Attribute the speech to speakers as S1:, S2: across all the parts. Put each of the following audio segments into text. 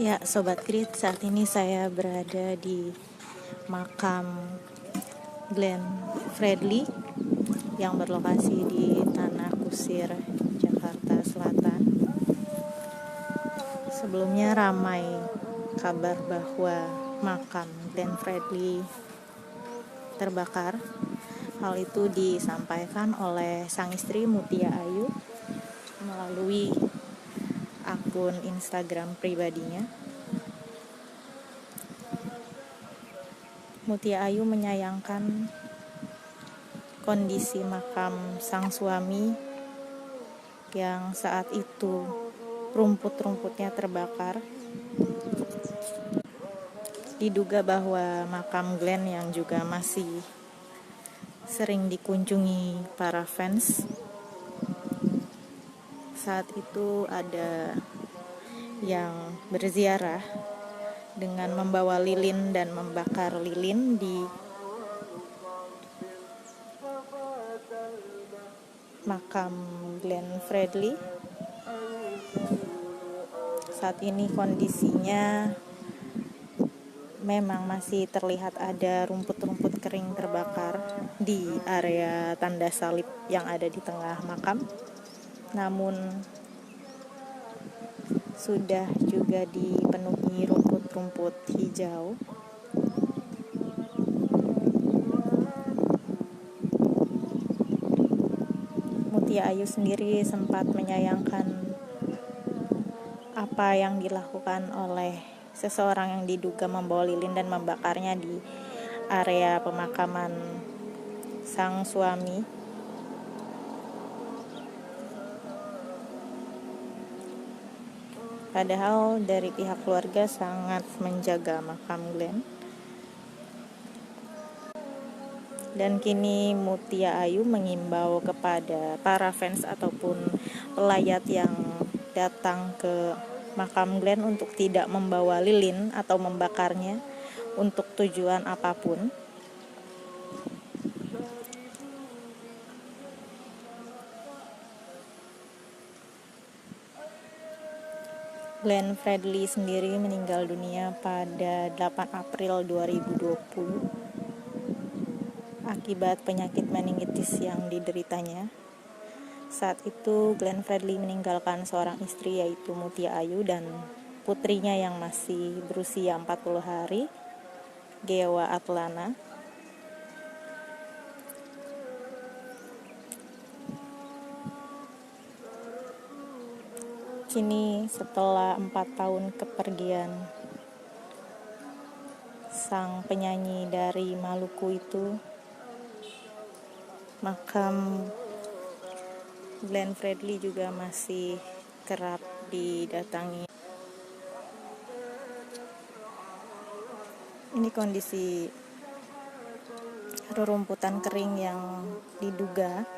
S1: Ya, Sobat Grit, saat ini saya berada di makam Glenn Fredly yang berlokasi di Tanah Kusir, Jakarta Selatan. Sebelumnya ramai kabar bahwa makam Glenn Fredly terbakar. Hal itu disampaikan oleh sang istri Mutia Ayu melalui akun Instagram pribadinya. Mutia Ayu menyayangkan kondisi makam sang suami yang saat itu rumput-rumputnya terbakar. Diduga bahwa makam Glenn yang juga masih sering dikunjungi para fans, saat itu ada yang berziarah dengan membawa lilin dan membakar lilin di makam Glenn Fredly. Saat ini kondisinya memang masih terlihat ada rumput-rumput kering terbakar di area tanda salib yang ada di tengah makam. Namun sudah juga dipenuhi rumput-rumput hijau. Mutia Ayu sendiri sempat menyayangkan apa yang dilakukan oleh seseorang yang diduga membawa lilin dan membakarnya di area pemakaman sang suami. Padahal dari pihak keluarga sangat menjaga makam Glenn. Dan kini Mutia Ayu mengimbau kepada para fans ataupun pelayat yang datang ke makam Glenn untuk tidak membawa lilin atau membakarnya untuk tujuan apapun. Glenn Fredly sendiri meninggal dunia pada 8 April 2020 akibat penyakit meningitis yang dideritanya. Saat itu Glenn Fredly meninggalkan seorang istri yaitu Mutia Ayu dan putrinya yang masih berusia 40 hari, Gewa Atlana. Kini setelah 4 tahun kepergian sang penyanyi dari Maluku itu, makam Glenn Fredly juga masih kerap didatangi. Ini kondisi rerumputan kering yang diduga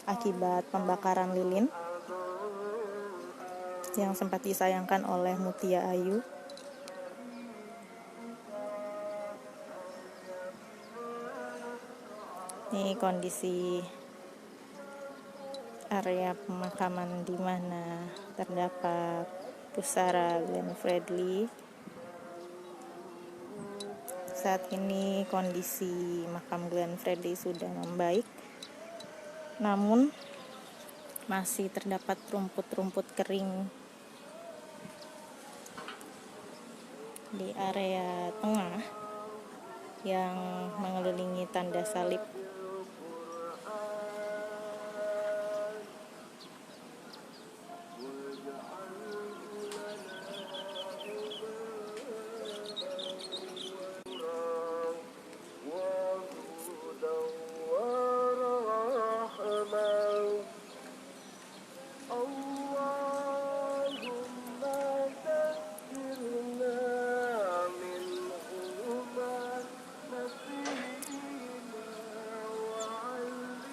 S1: akibat pembakaran lilin yang sempat disayangkan oleh Mutia Ayu. Ini kondisi area pemakaman di mana terdapat pusara Glenn Fredly. Saat ini kondisi makam Glenn Fredly sudah membaik, namun masih terdapat rumput-rumput kering di area tengah yang mengelilingi tanda salib.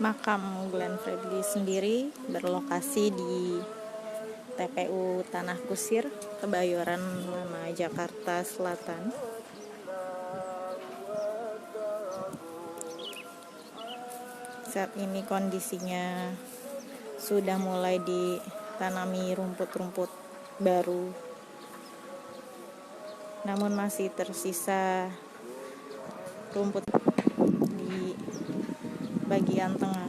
S1: Makam Glenn Fredly sendiri berlokasi di TPU Tanah Kusir, Kebayoran Lama, Jakarta Selatan. Saat ini kondisinya sudah mulai tanami rumput-rumput baru, namun masih tersisa rumput di bagian tengah.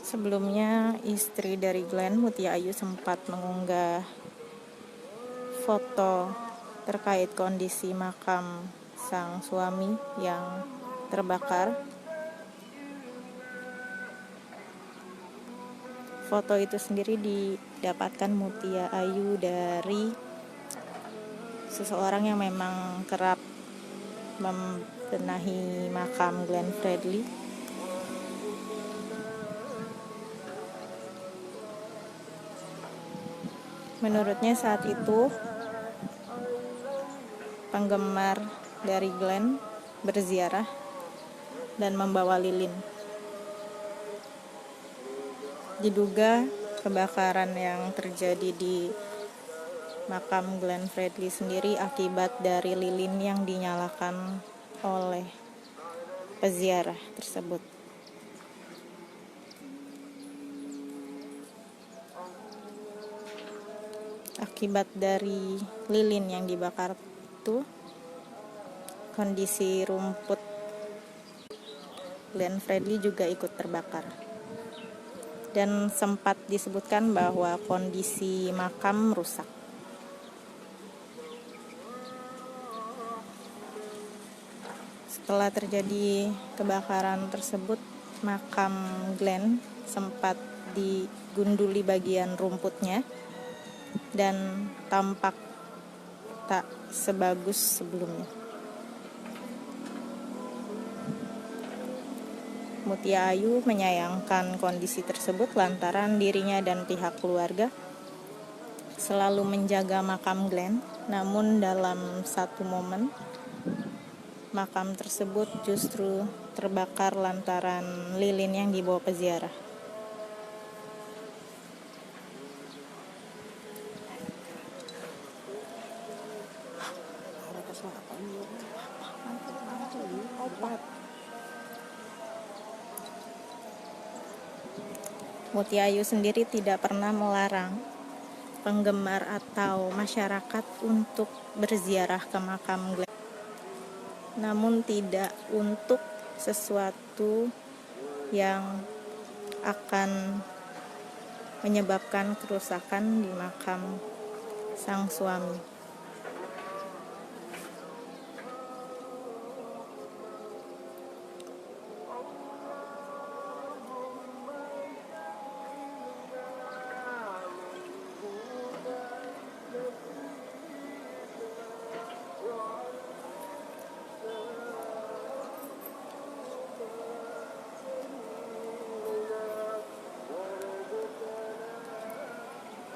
S1: Sebelumnya, istri dari Glenn, Mutia Ayu, sempat mengunggah foto terkait kondisi makam sang suami yang terbakar. Foto itu sendiri didapatkan Mutia Ayu dari seseorang yang memang kerap membenahi makam Glenn Fredly. Menurutnya saat itu penggemar dari Glenn berziarah dan membawa lilin. Diduga kebakaran yang terjadi di makam Glenn Fredly sendiri akibat dari lilin yang dinyalakan oleh peziarah tersebut. Akibat dari lilin yang dibakar itu, kondisi rumput Glenn Fredly juga ikut terbakar. Dan sempat disebutkan bahwa kondisi makam rusak. Setelah terjadi kebakaran tersebut, makam Glenn sempat digunduli bagian rumputnya dan tampak tak sebagus sebelumnya. Mutia Ayu menyayangkan kondisi tersebut lantaran dirinya dan pihak keluarga selalu menjaga makam Glenn, namun dalam satu momen makam tersebut justru terbakar lantaran lilin yang dibawa peziarah. Mutia Ayu sendiri tidak pernah melarang penggemar atau masyarakat untuk berziarah ke makam Glenn, namun tidak untuk sesuatu yang akan menyebabkan kerusakan di makam sang suami.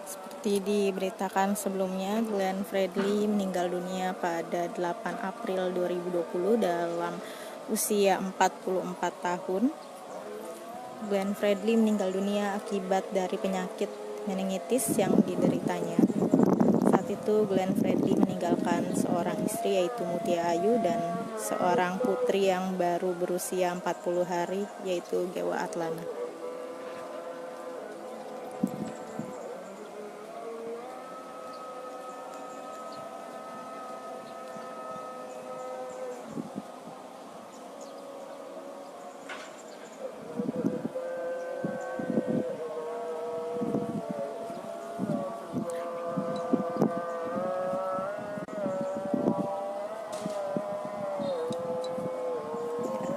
S1: Seperti diberitakan sebelumnya, Glenn Fredly meninggal dunia pada 8 April 2020 dalam usia 44 tahun. Glenn Fredly meninggal dunia akibat dari penyakit meningitis yang dideritanya. Saat itu Glenn Fredly meninggalkan seorang istri yaitu Mutia Ayu dan seorang putri yang baru berusia 40 hari yaitu Gewa Atlana.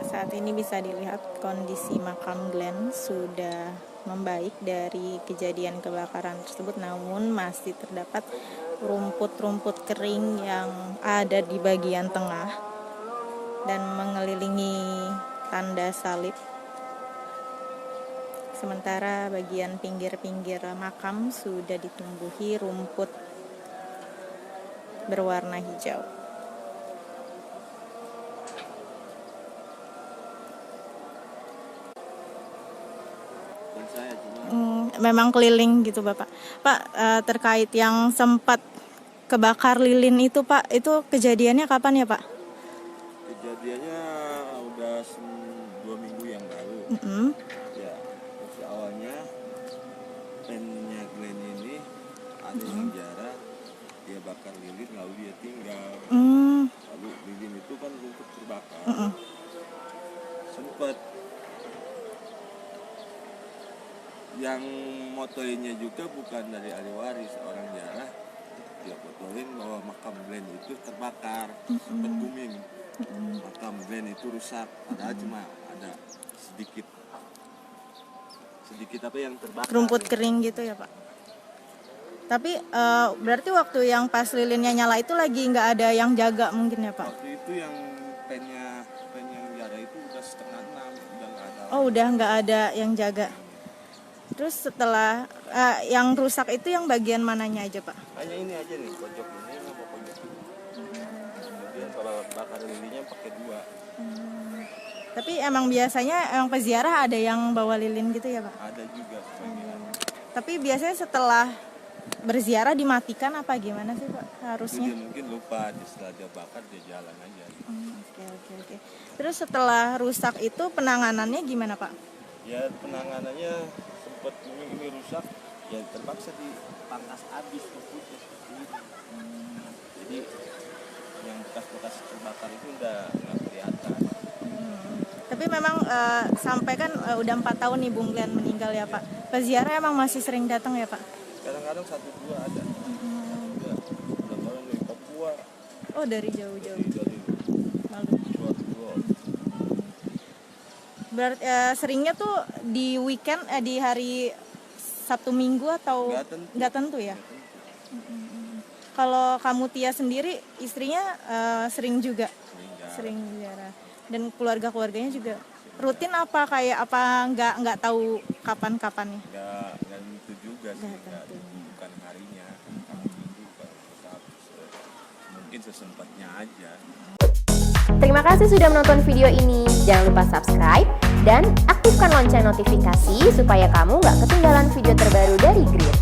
S1: Saat ini bisa dilihat kondisi makam Glenn sudah membaik dari kejadian kebakaran tersebut, namun masih terdapat rumput-rumput kering yang ada di bagian tengah dan mengelilingi tanda salib. Sementara bagian pinggir-pinggir makam sudah ditumbuhi rumput berwarna hijau. Memang keliling gitu Bapak. Pak, terkait yang sempat kebakar lilin itu Pak, itu kejadiannya kapan ya Pak?
S2: Kejadiannya udah 2 minggu yang lalu. Ya, awalnya pennya Glenn ini ada yang jarah, dia bakar lilin lalu dia tinggal. Lalu lilin itu kan rumput terbakar. Sempet yang motoinnya juga bukan dari ahli waris, orang jarah, dia fotoin bahwa makam Glenn itu terbakar, sempat booming. Makam Glenn itu rusak, padahal cuma ada sedikit apa yang terbakar,
S1: rumput kering gitu ya Pak. Tapi berarti waktu yang pas lilinnya nyala itu lagi nggak ada yang jaga mungkin ya Pak?
S2: Waktu itu yang pen yang jarah itu udah 5:30, udah nggak ada.
S1: Oh, udah nggak ada yang jaga. Terus setelah yang rusak itu yang bagian mananya aja Pak?
S2: Hanya ini aja nih, pojok ini sama pojok ini. Kemudian kalau bakar lilinnya pakai 2.
S1: Tapi emang biasanya yang peziarah ada yang bawa lilin gitu ya Pak?
S2: Ada juga sebagian.
S1: Tapi biasanya setelah berziarah dimatikan apa gimana sih Pak harusnya?
S2: Dia mungkin lupa, setelah dia bakar dia jalan aja.
S1: Oke. Terus setelah rusak itu penanganannya gimana Pak?
S2: Ya penanganannya sempat ini rusak, ya terpaksa dipangkas habis rumputnya seperti ini. Jadi yang bekas-bekas terbakar itu udah nggak kelihatan.
S1: Tapi memang sampai kan udah 4 tahun nih Bung Glenn meninggal ya Pak. Peziarah emang masih sering datang ya Pak?
S2: Kadang-kadang 1-2 ada. Udah orang dari Papua.
S1: Oh, dari jauh-jauh.
S2: Dari
S1: Maluku. Berarti seringnya tuh di weekend, di hari Sabtu Minggu atau nggak tentu ya? Kalau kamu Tia sendiri istrinya sering juga? Sering ziarah. Dan keluarga-keluarganya juga rutin apa kayak apa nggak tahu kapan-kapannya?
S2: Nggak tentu juga sih, bukan harinya, mungkin sesempatnya aja.
S3: Terima kasih sudah menonton video ini. Jangan lupa subscribe dan aktifkan lonceng notifikasi supaya kamu nggak ketinggalan video terbaru dari Grid.